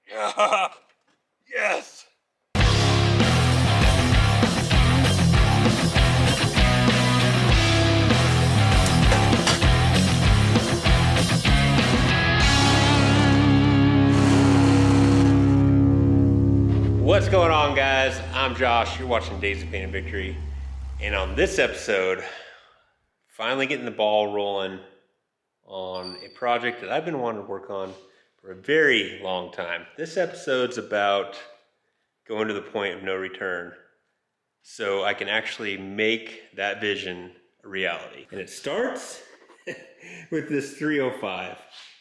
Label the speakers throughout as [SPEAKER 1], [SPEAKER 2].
[SPEAKER 1] Yes! What's going on, guys? I'm Josh. You're watching Days of Pain and Victory. And on this episode, finally getting the ball rolling on a project that I've been wanting to work on for a very long time. This episode's about going to the point of no return so I can actually make that vision a reality. And it starts with this 305,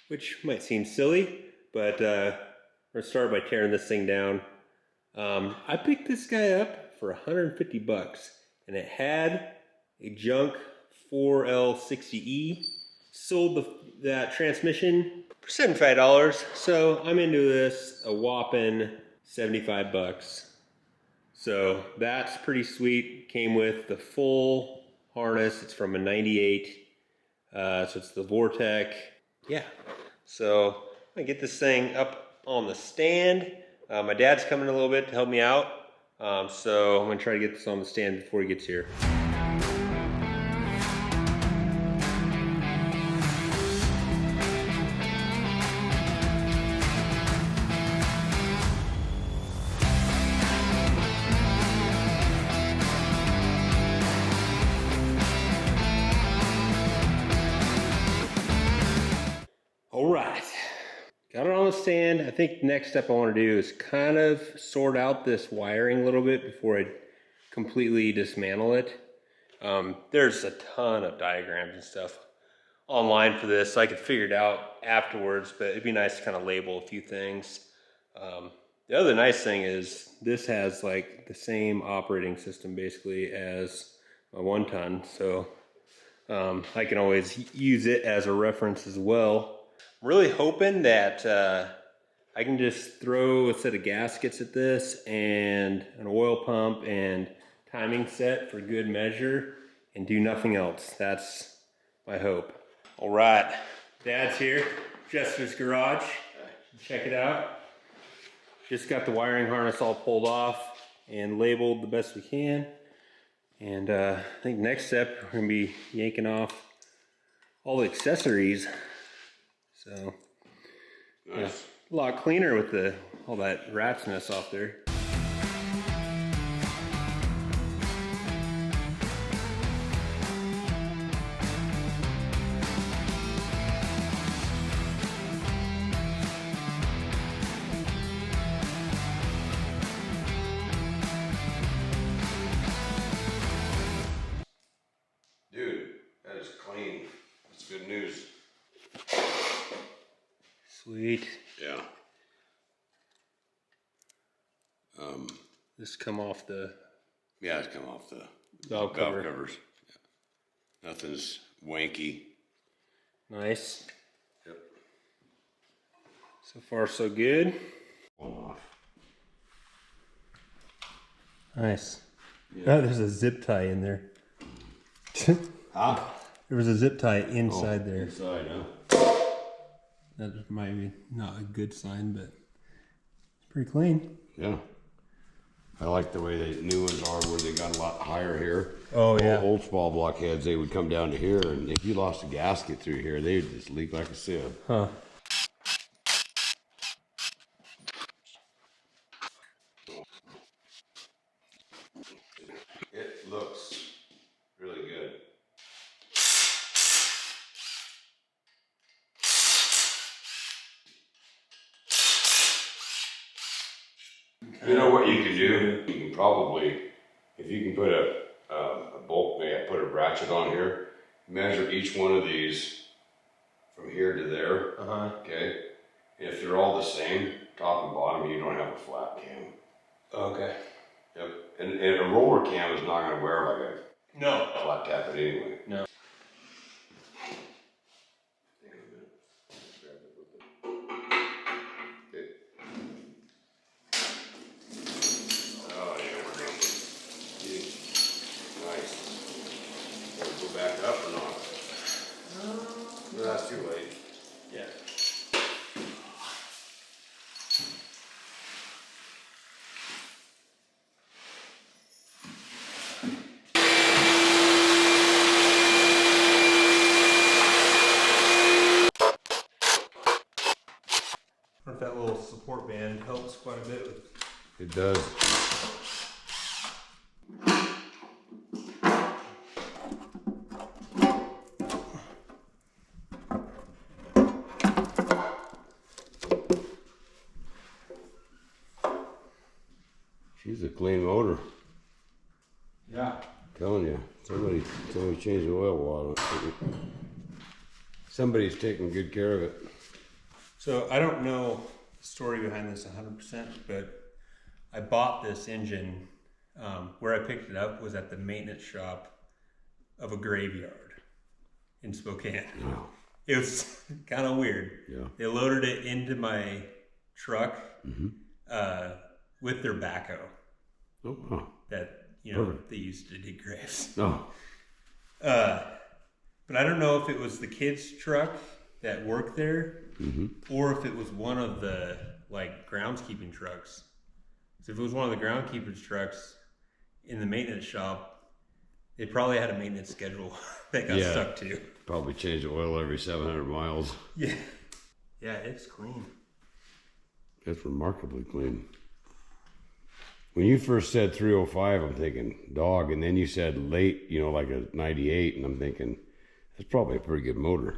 [SPEAKER 1] which might seem silly, but we're gonna start by tearing this thing down. I picked this guy up for 150 bucks, and it had a junk 4L60E. Sold that transmission for $75, so I'm into this a whopping 75 bucks. So that's pretty sweet. Came with the full harness. It's from a 98, so it's the Vortec. Yeah, so I'm gonna get this thing up on the stand. My dad's coming a little bit to help me out, so I'm gonna try to get this on the stand before he gets here. All right. Got it on the stand. I think the next step I want to do is kind of sort out this wiring a little bit before I completely dismantle it. There's a ton of diagrams and stuff online for this, so I could figure it out afterwards, but it'd be nice to kind of label a few things. The other nice thing is this has like the same operating system basically as a 1-ton, so I can always use it as a reference as well. Really hoping that I can just throw a set of gaskets at this and an oil pump and timing set for good measure and do nothing else. That's my hope. All right, Dad's here, Jester's garage. Check it out. Just got the wiring harness all pulled off and labeled the best we can. And I think next step, we're gonna be yanking off all the accessories. So, nice. Yeah, a lot cleaner with all that rat's nest off there.
[SPEAKER 2] Dude, that is clean. That's good news.
[SPEAKER 1] Sweet.
[SPEAKER 2] Yeah.
[SPEAKER 1] This come off the...
[SPEAKER 2] Yeah, it's come off the
[SPEAKER 1] valve
[SPEAKER 2] covers. Yeah. Nothing's wanky.
[SPEAKER 1] Nice.
[SPEAKER 2] Yep.
[SPEAKER 1] So far, so good.
[SPEAKER 2] Off.
[SPEAKER 1] Nice. Yeah. Oh, there's a zip tie in there.
[SPEAKER 2] Huh?
[SPEAKER 1] There was a zip tie inside there.
[SPEAKER 2] Inside, huh?
[SPEAKER 1] That might be not a good sign, but it's pretty clean.
[SPEAKER 2] Yeah. I like the way the new ones are where they got a lot higher here.
[SPEAKER 1] Oh, yeah.
[SPEAKER 2] Old small block heads, they would come down to here, and if you lost a gasket through here, they would just leak like a sieve.
[SPEAKER 1] Huh.
[SPEAKER 2] It looks really good. You know what you can do? You can probably, if you can put a bolt, maybe put a ratchet on here, measure each one of these from here to there. Okay. If they're all the same, top and bottom, you don't have a flat cam.
[SPEAKER 1] Okay.
[SPEAKER 2] Yep. And a roller cam is not going to wear like
[SPEAKER 1] No.
[SPEAKER 2] a flat tappet anyway.
[SPEAKER 1] No.
[SPEAKER 2] Back up or not? No, that's too late.
[SPEAKER 1] Yeah. I wonder if that little support band helps quite a bit with.
[SPEAKER 2] It does. She's a clean motor.
[SPEAKER 1] Yeah.
[SPEAKER 2] Telling you, somebody changed the oil water. Somebody's taking good care of it.
[SPEAKER 1] So I don't know the story behind this 100%, but I bought this engine. Where I picked it up was at the maintenance shop of a graveyard in Spokane.
[SPEAKER 2] Wow.
[SPEAKER 1] It was kind of weird.
[SPEAKER 2] Yeah.
[SPEAKER 1] They loaded it into my truck with their backhoe.
[SPEAKER 2] Oh, wow.
[SPEAKER 1] That, you know,
[SPEAKER 2] Perfect.
[SPEAKER 1] they used to dig graves.
[SPEAKER 2] Oh.
[SPEAKER 1] But I don't know if it was the kids' truck that worked there or if it was one of the, like, groundskeeping trucks. So if it was one of the groundskeeping trucks in the maintenance shop, they probably had a maintenance schedule that got stuck to.
[SPEAKER 2] Probably change the oil every 700 miles.
[SPEAKER 1] Yeah. Yeah, it's clean.
[SPEAKER 2] It's remarkably clean. When you first said 305, I'm thinking dog, and then you said late, you know, like a 98, and I'm thinking that's probably a pretty good motor.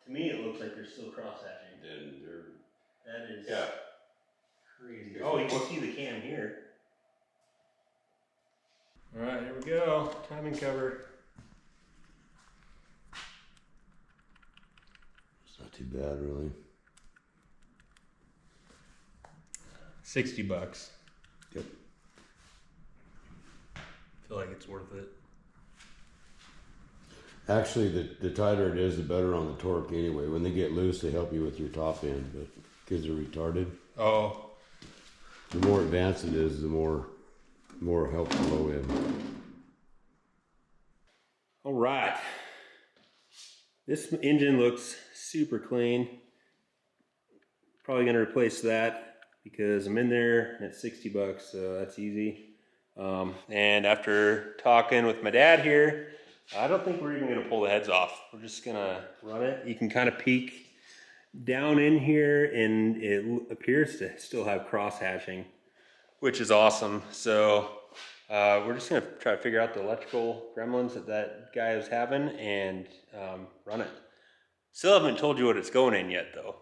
[SPEAKER 1] To me, it looks like they're still cross-hatching.
[SPEAKER 2] Then
[SPEAKER 1] That is
[SPEAKER 2] yeah.
[SPEAKER 1] crazy. Oh, you can see the cam here. All right, here we go. Timing cover.
[SPEAKER 2] It's not too bad, really.
[SPEAKER 1] $60.
[SPEAKER 2] Yep.
[SPEAKER 1] Feel like it's worth it.
[SPEAKER 2] Actually, the tighter it is, the better on the torque anyway. When they get loose, they help you with your top end, but kids are retarded.
[SPEAKER 1] Oh.
[SPEAKER 2] The more advanced it is, the more help the low end.
[SPEAKER 1] All right. This engine looks super clean. Probably gonna replace that because I'm in there and it's $60, so that's easy. And after talking with my dad here, I don't think we're even gonna pull the heads off. We're just gonna run it. You can kind of peek down in here and it appears to still have cross hatching, which is awesome. So we're just gonna try to figure out the electrical gremlins that guy is having and run it. Still haven't told you what it's going in yet though.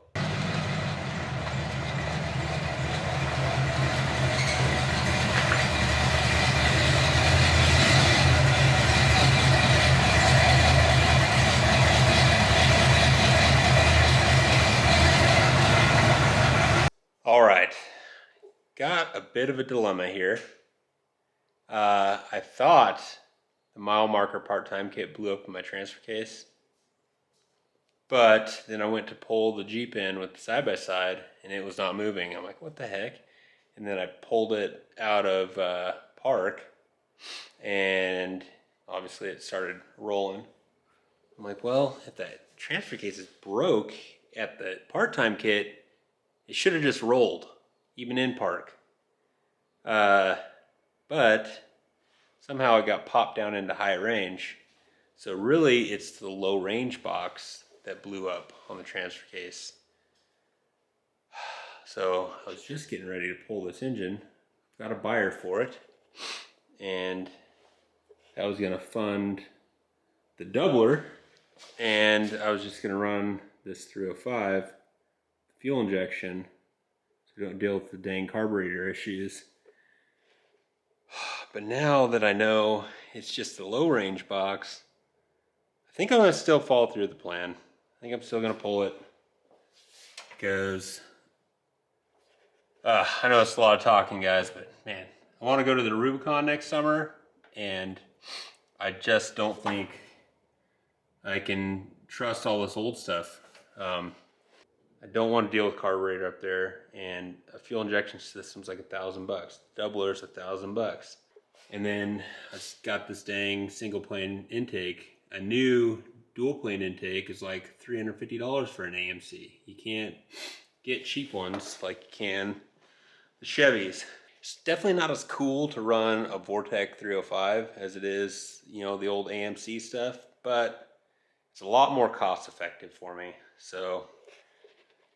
[SPEAKER 1] All right, got a bit of a dilemma here. I thought the mile marker part-time kit blew up in my transfer case, but then I went to pull the Jeep in with the side-by-side and it was not moving. I'm like, what the heck? And then I pulled it out of park and obviously it started rolling. I'm like, well, if that transfer case is broke at the part-time kit, it should have just rolled, even in park. But somehow it got popped down into high range. So really it's the low range box that blew up on the transfer case. So I was just getting ready to pull this engine. Got a buyer for it. And that was gonna fund the doubler. And I was just gonna run this 305 fuel injection so we don't deal with the dang carburetor issues. But now that I know it's just a low range box, I think I'm gonna still follow through the plan. I think I'm still gonna pull it because I know it's a lot of talking, guys, but man, I want to go to the Rubicon next summer and I just don't think I can trust all this old stuff. I don't want to deal with carburetor up there, and a fuel injection system's like $1,000. Doubler's $1,000. And then I just got this dang single plane intake. A new dual plane intake is like $350 for an AMC. You can't get cheap ones like you can the Chevys. It's definitely not as cool to run a Vortec 305 as it is, you know, the old AMC stuff, but it's a lot more cost effective for me. So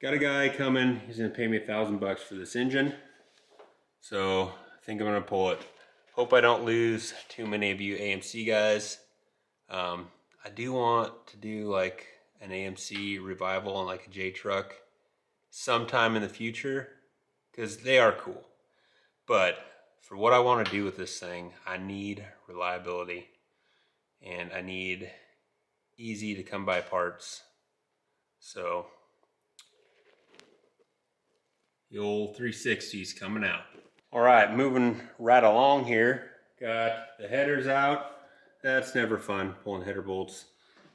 [SPEAKER 1] got a guy coming. He's gonna pay me $1,000 for this engine. So I think I'm gonna pull it. Hope I don't lose too many of you AMC guys. I do want to do like an AMC revival on like a J truck sometime in the future, because they are cool. But for what I want to do with this thing, I need reliability and I need easy to come by parts. So the old 360's coming out. All right, moving right along here. Got the headers out. That's never fun, pulling header bolts.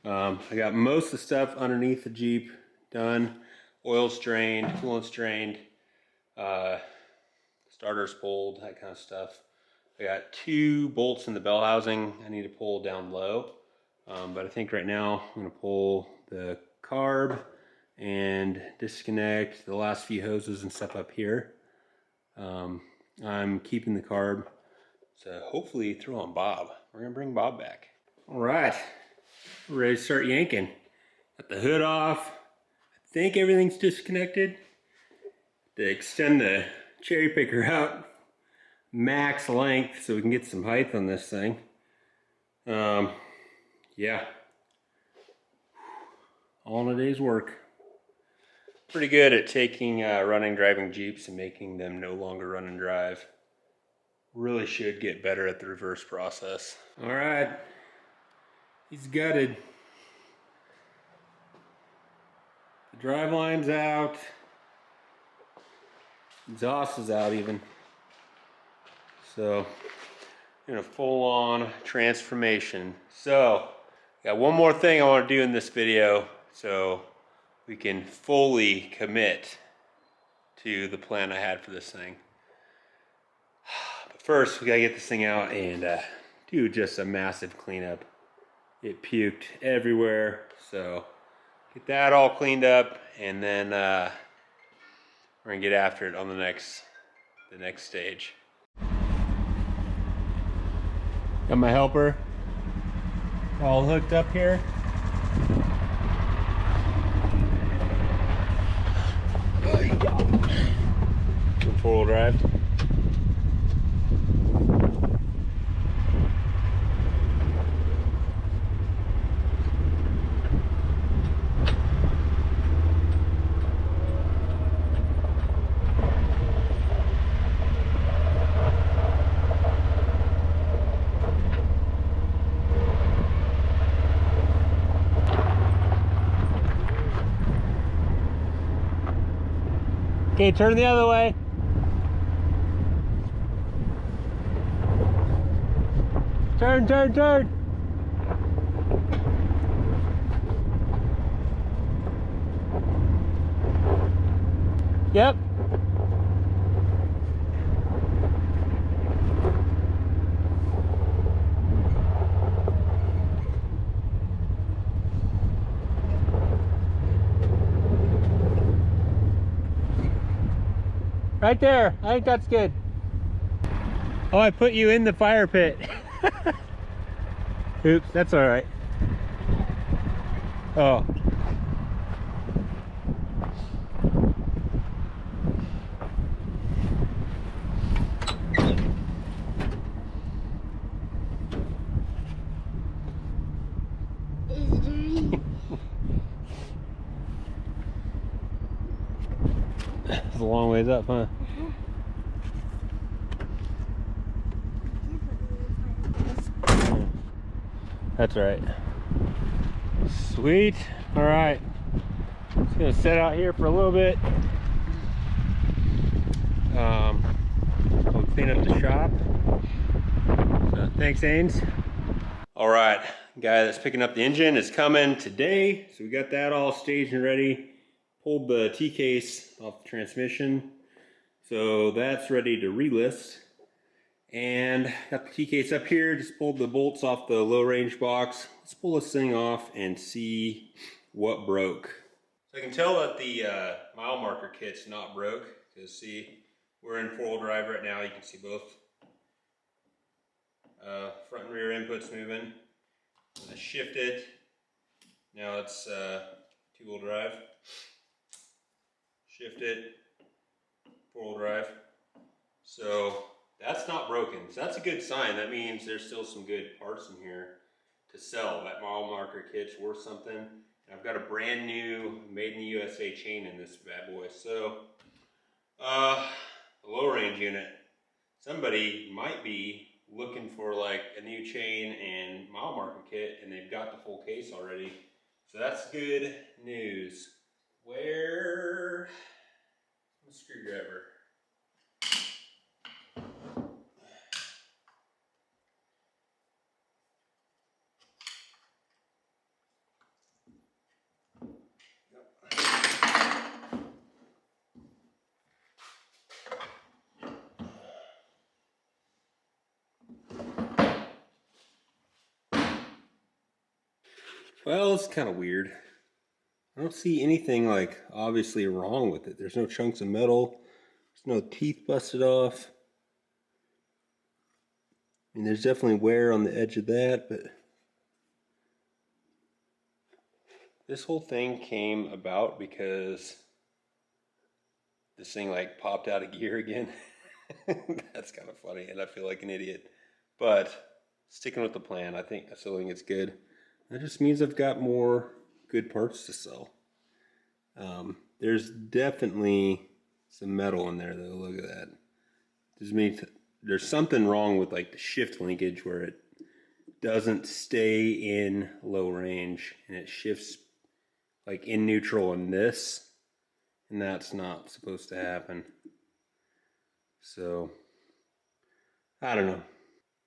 [SPEAKER 1] I got most of the stuff underneath the Jeep done. Oil's drained, coolant's drained, starters pulled, that kind of stuff. I got 2 bolts in the bell housing I need to pull down low. But I think right now I'm gonna pull the carb and disconnect the last few hoses and stuff up here. I'm keeping the carb, so hopefully throw on Bob. We're gonna bring Bob back. All right, we're ready to start yanking. Got the hood off. I think everything's disconnected. To extend the cherry picker out max length so we can get some height on this thing. Yeah, all in a day's work. Pretty good at taking running, driving Jeeps and making them no longer run and drive. Really should get better at the reverse process. All right, he's gutted. The drive line's out. Exhaust is out even. So, in a full-on transformation. So, got one more thing I want to do in this video so we can fully commit to the plan I had for this thing. But first, we gotta get this thing out and do just a massive cleanup. It puked everywhere, so get that all cleaned up, and then we're gonna get after it on the next stage. Got my helper all hooked up here. Four-wheel drive. Okay, turn the other way. Turn, turn, turn. Yep. Right there. I think that's good. Oh, I put you in the fire pit. Oops, that's all right. Oh. It's a long ways up, huh? That's right. Sweet. All right. Just gonna sit out here for a little bit. We'll clean up the shop. So, thanks, Ains. All right, guy that's picking up the engine is coming today. So we got that all staged and ready. Pulled the T-case off the transmission. So that's ready to relist. And got the T-case up here, just pulled the bolts off the low range box. Let's pull this thing off and see what broke. So I can tell that the mile marker kit's not broke, because see, we're in 4-wheel drive right now. You can see both front and rear inputs moving. I shift it. Now it's 2-wheel drive. shift it, 4-wheel drive. So that's not broken. So that's a good sign. That means there's still some good parts in here to sell. That mile marker kit's worth something. And I've got a brand new made in the USA chain in this bad boy. So a low range unit. Somebody might be looking for like a new chain and mile marker kit, and they've got the full case already. So that's good news. Where? A screwdriver. Well, it's kind of weird. I don't see anything like obviously wrong with it. There's no chunks of metal. There's no teeth busted off. I mean, there's definitely wear on the edge of that, but this whole thing came about because this thing like popped out of gear again. That's kind of funny, and I feel like an idiot. But sticking with the plan, I still think it's good. That just means I've got more good parts to sell. There's definitely some metal in there though. Look at that. There's something wrong with like the shift linkage where it doesn't stay in low range and it shifts like in neutral in this, and that's not supposed to happen. So I don't know.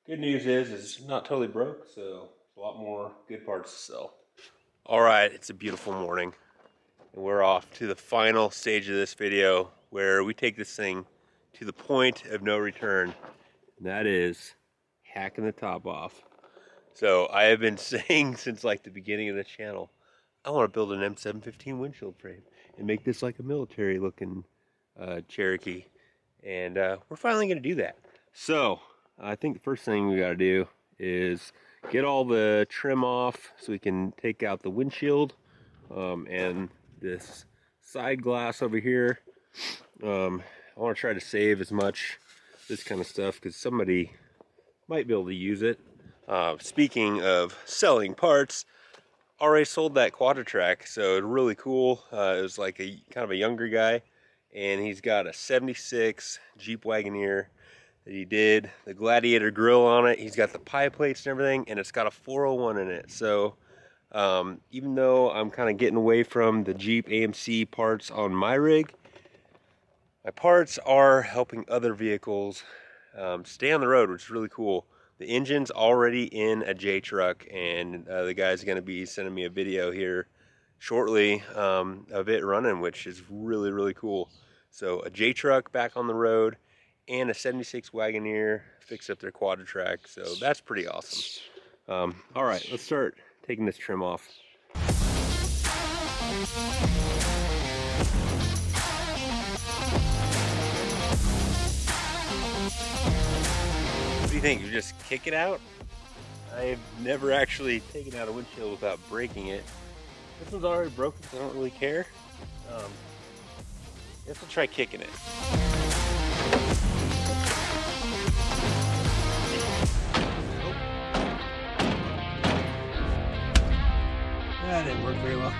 [SPEAKER 1] Good news is it's not totally broke, so a lot more good parts to sell. All right, it's a beautiful morning, and we're off to the final stage of this video where we take this thing to the point of no return, and that is hacking the top off. So I have been saying since like the beginning of the channel, I want to build an M715 windshield frame and make this like a military looking Cherokee, and we're finally going to do that. So I think the first thing we got to do is get all the trim off so we can take out the windshield and this side glass over here. I want to try to save as much this kind of stuff because somebody might be able to use it. Speaking of selling parts, already sold that Quadra-Track, so it's really cool. It was like a kind of a younger guy, and he's got a 76 Jeep Wagoneer that he did the Gladiator grill on it. He's got the pie plates and everything, and it's got a 401 in it. So even though I'm kind of getting away from the Jeep AMC parts on my rig, my parts are helping other vehicles stay on the road, which is really cool. The engine's already in a J truck, and the guy's going to be sending me a video here shortly of it running, which is really, really cool. So a J truck back on the road, and a 76 Wagoneer fixed up their Quadra-Track, so that's pretty awesome. All right, let's start taking this trim off. What do you think? You just kick it out? I've never actually taken out a windshield without breaking it. This one's already broken, so I don't really care. Guess we'll try kicking it. That didn't work very well.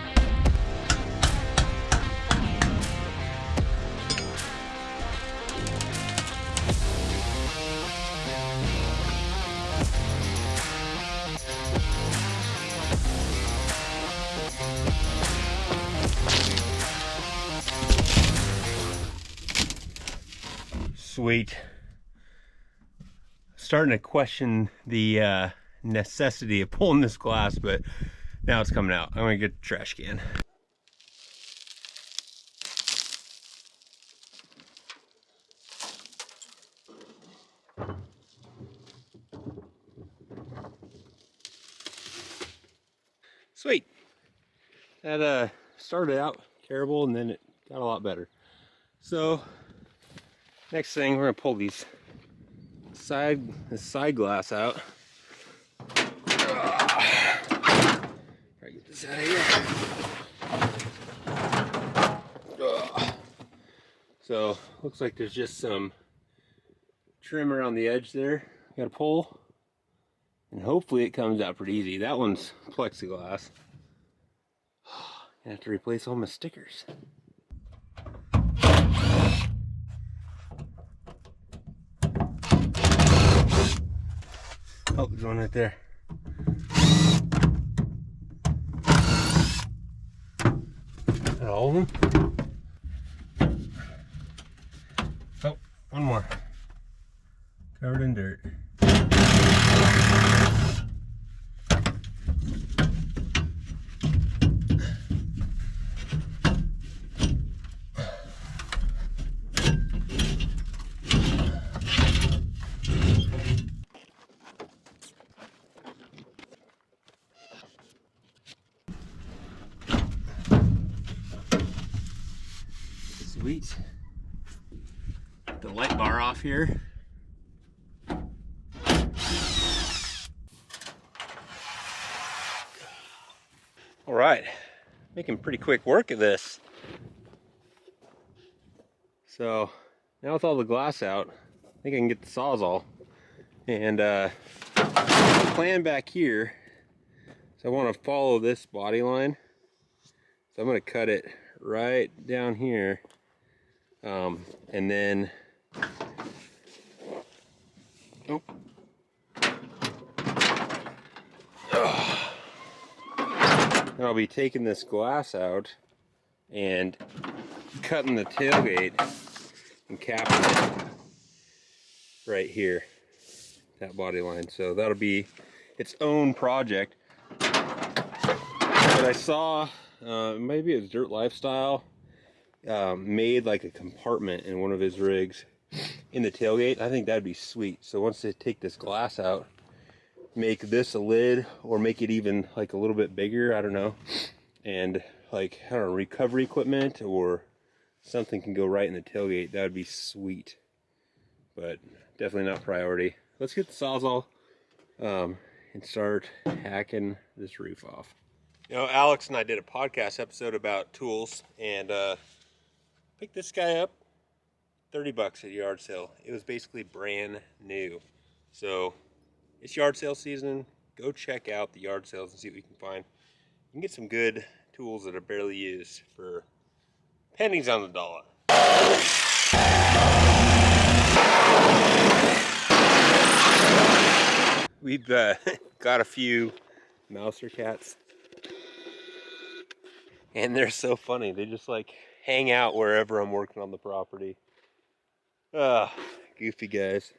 [SPEAKER 1] Sweet. Starting to question the necessity of pulling this glass, but now it's coming out. I'm gonna get the trash can. Sweet. That started out terrible, and then it got a lot better. So next thing, we're gonna pull this side glass out. Try to get this out of here. So looks like there's just some trim around the edge there. Got a pull, and hopefully it comes out pretty easy. That one's plexiglass. I have to replace all my stickers. Oh, there's one right there. Got all of them? Oh, one more. Covered in dirt. Sweet. Get the light bar off here. All right, making pretty quick work of this. So now with all the glass out, I think I can get the Sawzall. And the plan back here, so I want to follow this body line. So I'm going to cut it right down here. And then, oh. And I'll be taking this glass out and cutting the tailgate and capping it right here, that body line. So that'll be its own project. But I saw, maybe it was Dirt Lifestyle, made like a compartment in one of his rigs in the tailgate. I think that'd be sweet. So once they take this glass out, make this a lid, or make it even like a little bit bigger, I don't know, and like, I don't know, recovery equipment or something can go right in the tailgate. That would be sweet, but definitely not priority. Let's get the Sawzall and start hacking this roof off. You know, Alex and I did a podcast episode about tools, and picked this guy up, 30 bucks at yard sale. It was basically brand new. So it's yard sale season. Go check out the yard sales and see what you can find. You can get some good tools that are barely used for pennies on the dollar. We've got a few mouser cats, and they're so funny. They just like hang out wherever I'm working on the property. Goofy guys.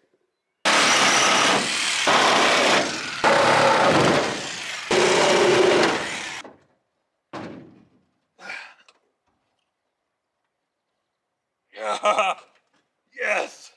[SPEAKER 1] Yes!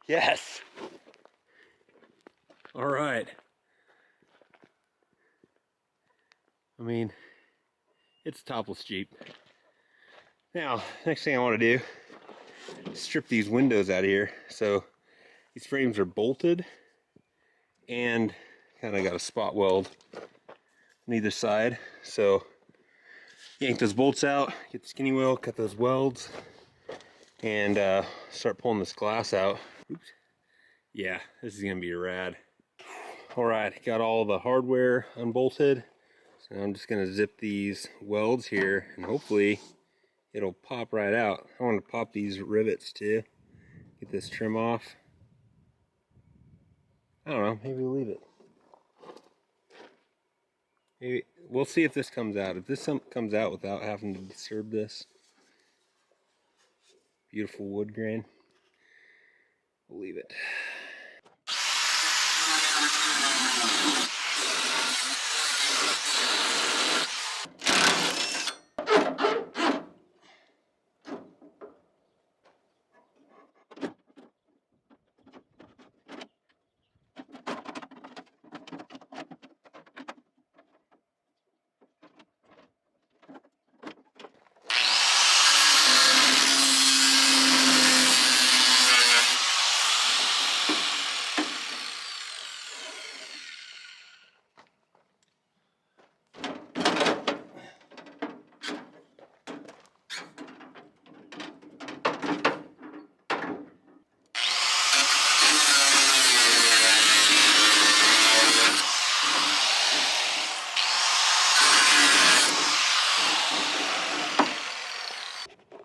[SPEAKER 1] Yes! All right. I mean, it's topless Jeep. Now, next thing I want to do is strip these windows out of here. So these frames are bolted and kind of got a spot weld on either side. So yank those bolts out, get the skinny wheel, cut those welds, and start pulling this glass out. Oops. Yeah, this is gonna be rad. All right, got all the hardware unbolted. So I'm just gonna zip these welds here, and hopefully it'll pop right out. I want to pop these rivets too. Get this trim off. I don't know, maybe we'll leave it. Maybe we'll see if this comes out. If this comes out without having to disturb this beautiful wood grain, we'll leave it.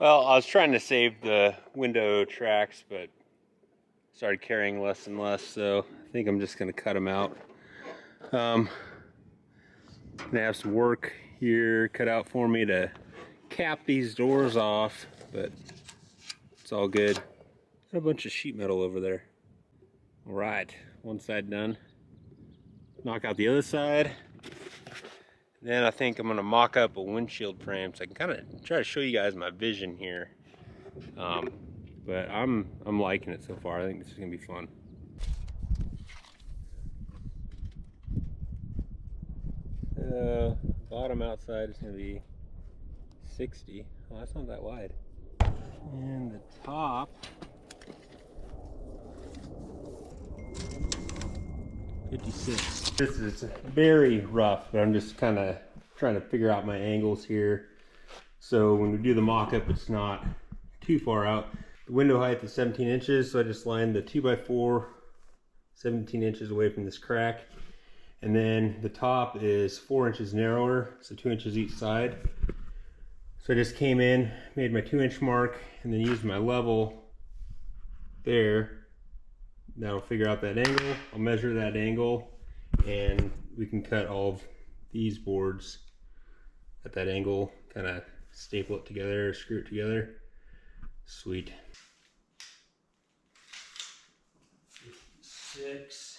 [SPEAKER 1] Well, I was trying to save the window tracks, but started carrying less and less, so I think I'm just gonna cut them out. Gonna have some work here cut out for me to cap these doors off, but it's all good. Got a bunch of sheet metal over there. All right, one side done. Knock out the other side. Then I think I'm gonna mock up a windshield frame so I can kind of try to show you guys my vision here. But I'm liking it so far. I think this is gonna be fun. Bottom outside is gonna be 60. Oh, that's not that wide. And the top, '56. This is very rough, but I'm just kind of trying to figure out my angles here. So when we do the mock-up, it's not too far out. The window height is 17 inches, so I just lined the 2x4 17 inches away from this crack. And then the top is 4 inches narrower, so 2 inches each side. So I just came in, made my 2-inch mark, and then used my level there. Now I'll figure out that angle, I'll measure that angle, and we can cut all of these boards at that angle, kind of staple it together, screw it together. Sweet. 56.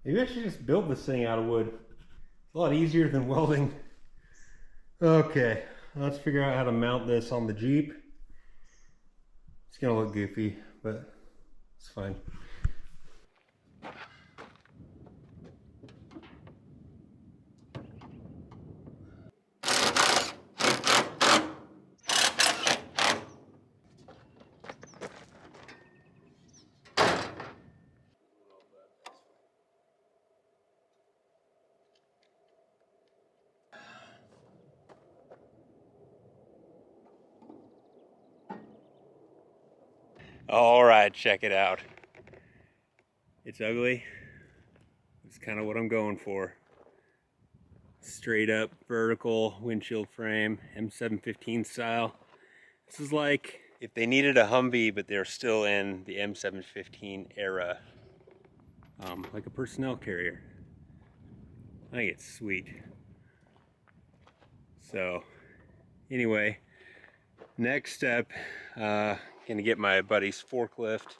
[SPEAKER 1] Maybe I should just build this thing out of wood. It's a lot easier than welding. Okay, let's figure out how to mount this on the Jeep. It's gonna look goofy, but it's fine. All right, check it out. It's ugly. It's kind of what I'm going for. Straight up vertical windshield frame, M715 style. This is like if they needed a Humvee, but they're still in the M715 era. Like a personnel carrier. I think it's sweet. So, anyway, next step, gonna get my buddy's forklift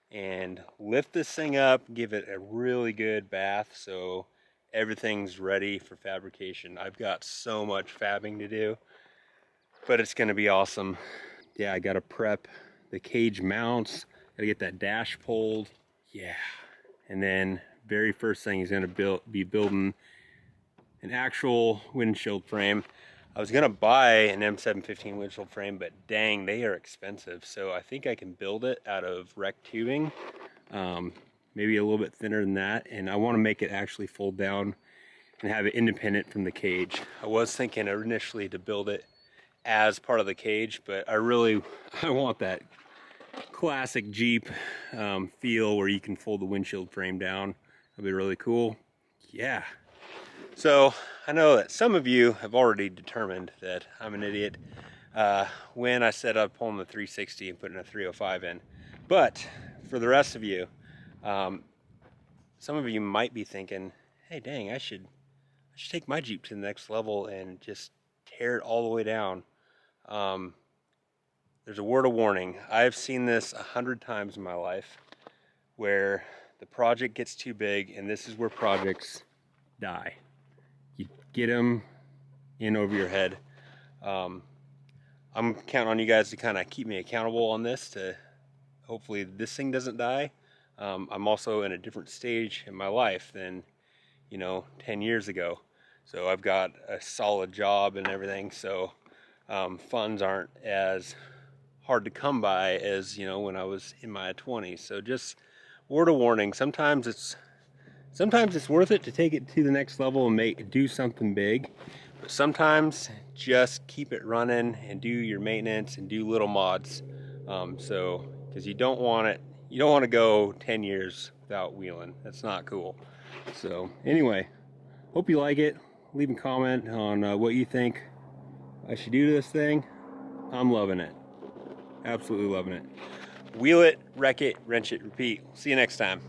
[SPEAKER 1] and lift this thing up, give it a really good bath so everything's ready for fabrication. I've got so much fabbing to do, but it's gonna be awesome. Yeah, I gotta prep the cage mounts, gotta get that dash pulled. Yeah, and then very first thing he's gonna be building an actual windshield frame. I was gonna buy an M715 windshield frame, but dang, they are expensive. So I think I can build it out of rec tubing, maybe a little bit thinner than that. And I wanna make it actually fold down and have it independent from the cage. I was thinking initially to build it as part of the cage, but I want that classic Jeep feel where you can fold the windshield frame down. That'd be really cool. Yeah. So I know that some of you have already determined that I'm an idiot when I said I'd pull in the 360 and put in a 305 in. But for the rest of you, some of you might be thinking, hey, dang, I should take my Jeep to the next level and just tear it all the way down. There's a word of warning. I've seen this 100 times in my life where the project gets too big, and this is where projects die. You get them in over your head. I'm counting on you guys to kind of keep me accountable on this, to hopefully this thing doesn't die. I'm also in a different stage in my life than, 10 years ago. So I've got a solid job and everything. So funds aren't as hard to come by as, when I was in my 20s. So just word of warning, sometimes it's worth it to take it to the next level and do something big. But sometimes just keep it running and do your maintenance and do little mods. Because you don't want to go 10 years without wheeling. That's not cool. So anyway, hope you like it. Leave a comment on what you think I should do to this thing. I'm loving it. Absolutely loving it. Wheel it, wreck it, wrench it, repeat. See you next time.